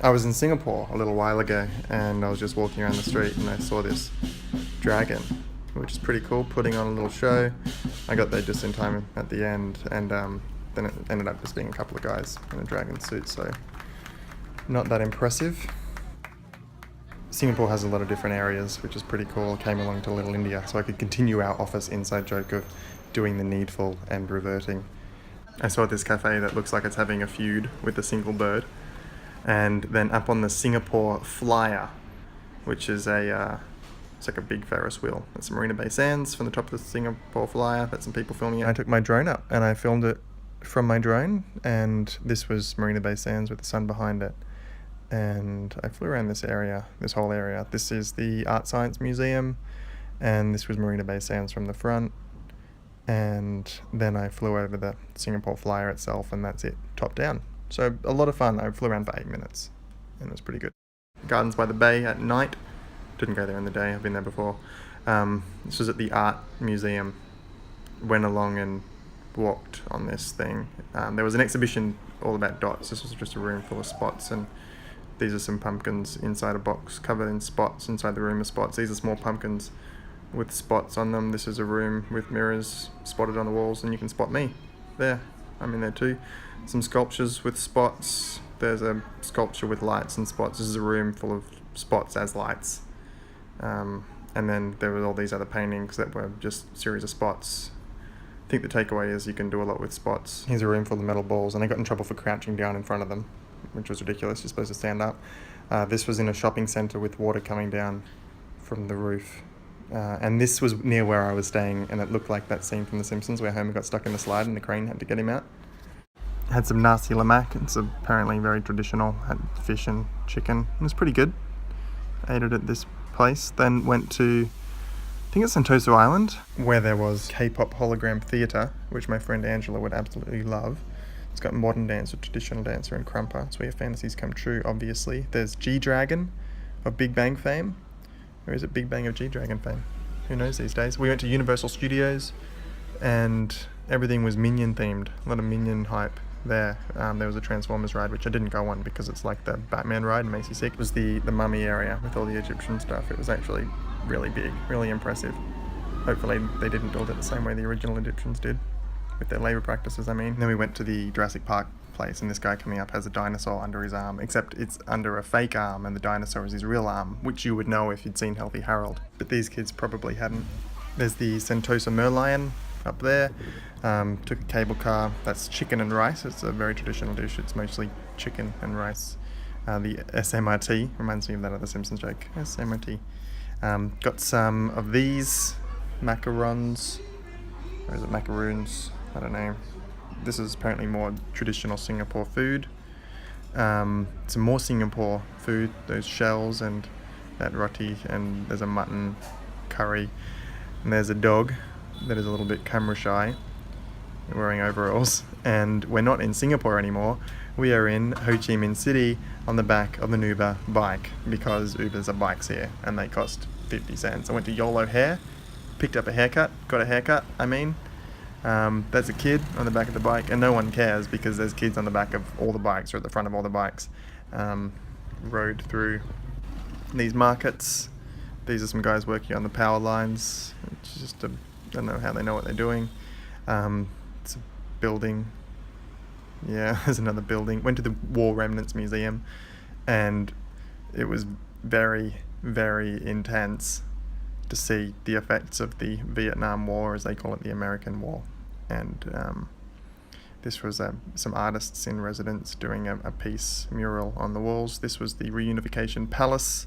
I was in Singapore a little while ago, and I was just walking around the street and I saw this dragon, which is pretty cool, putting on a little show. I got there just in time at the end, and then it ended up just being a couple of guys in a dragon suit, so not that impressive. Singapore has a lot of different areas, which is pretty cool. I came along to Little India, so I could continue our office inside joke of doing the needful and reverting. I saw this cafe that looks like it's having a feud with a single bird. And then up on the Singapore Flyer, which is it's like a big Ferris wheel. That's Marina Bay Sands from the top of the Singapore Flyer. That's some people filming it. I took my drone up and I filmed it from my drone, and this was Marina Bay Sands with the sun behind it. And I flew around this area, this whole area. This is the Art Science Museum, and this was Marina Bay Sands from the front. And then I flew over the Singapore Flyer itself, and that's it, top down. So a lot of fun. I flew around for 8 minutes, and it was pretty good. Gardens by the Bay at night. Didn't go there in the day, I've been there before. This was at the Art Museum. Went along and walked on this thing. There was an exhibition all about dots. This was just a room full of spots, and these are some pumpkins inside a box covered in spots. Inside the room are spots. These are small pumpkins with spots on them. This is a room with mirrors spotted on the walls, and you can spot me there. I'm in there too. Some sculptures with spots. There's a sculpture with lights and spots. This is a room full of spots as lights. And then there were all these other paintings that were just a series of spots. I think the takeaway is you can do a lot with spots. Here's a room full of metal balls, and I got in trouble for crouching down in front of them, which was ridiculous. You're supposed to stand up. This was in a shopping centre with water coming down from the roof. And this was near where I was staying, and it looked like that scene from The Simpsons where Homer got stuck in the slide and the crane had to get him out. Had some nasi lemak. It's apparently very traditional. Had fish and chicken. It was pretty good. Ate it at this place. Then went to, I think it's Sentosa Island, where there was K-pop hologram theatre, which my friend Angela would absolutely love. It's got modern dancer, traditional dancer, and krumpa. It's where your fantasies come true, obviously. There's G-Dragon of Big Bang fame. Or is it Big Bang of G-Dragon fame? Who knows these days? We went to Universal Studios, and everything was Minion themed. A lot of Minion hype there. There was a Transformers ride, which I didn't go on because it's like the Batman ride in Macy Six. It was the mummy area with all the Egyptian stuff. It was actually really big, really impressive. Hopefully they didn't build it the same way the original Egyptians did, with their labour practices, I mean. Then we went to the Jurassic Park place, and this guy coming up has a dinosaur under his arm, except it's under a fake arm, and the dinosaur is his real arm, which you would know if you'd seen Healthy Harold. But these kids probably hadn't. There's the Sentosa Merlion up there. Took a cable car. That's chicken and rice. It's a very traditional dish. It's mostly chicken and rice. The SMRT reminds me of that other Simpsons joke. SMRT. Got some of these macarons, or is it macaroons? I don't know. This is apparently more traditional Singapore food. Some more Singapore food. Those shells and that roti, and there's a mutton curry, and there's a dog that is a little bit camera shy, wearing overalls. And we're not in Singapore anymore. We are in Ho Chi Minh City on the back of an Uber bike, because Ubers are bikes here and they cost 50 cents. I went to YOLO Hair, picked up a haircut, got a haircut, there's a kid on the back of the bike, and no one cares because there's kids on the back of all the bikes or at the front of all the bikes. Rode through these markets. These are some guys working on the power lines. It's just I don't know how they know what they're doing. It's a building. Yeah, there's another building. Went to the War Remnants Museum, and it was very, very intense to see the effects of the Vietnam War, as they call it, the American War. And this was some artists in residence doing a piece mural on the walls. This was the Reunification Palace,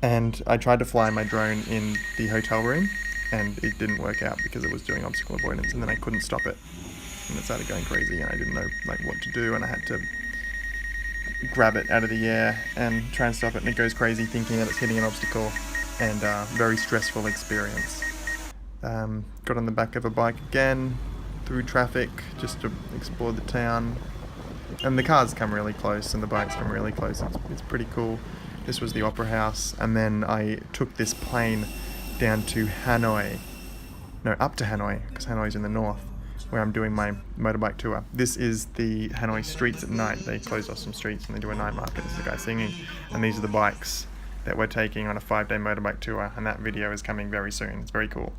and I tried to fly my drone in the hotel room, and it didn't work out because it was doing obstacle avoidance, and then I couldn't stop it, and it started going crazy, and I didn't know what to do, and I had to grab it out of the air and try and stop it, and it goes crazy thinking that it's hitting an obstacle, and very stressful experience. Got on the back of a bike again, through traffic, just to explore the town, and the cars come really close and the bikes come really close. It's pretty cool. This was the Opera House, and then I took this plane down to Hanoi. No, up to Hanoi, because Hanoi's in the north. where I'm doing my motorbike tour. This is the Hanoi streets at night. They close off some streets and they do a night market. There's a guy singing, and these are the bikes that we're taking on a 5-day motorbike tour, and that video is coming very soon. It's very cool.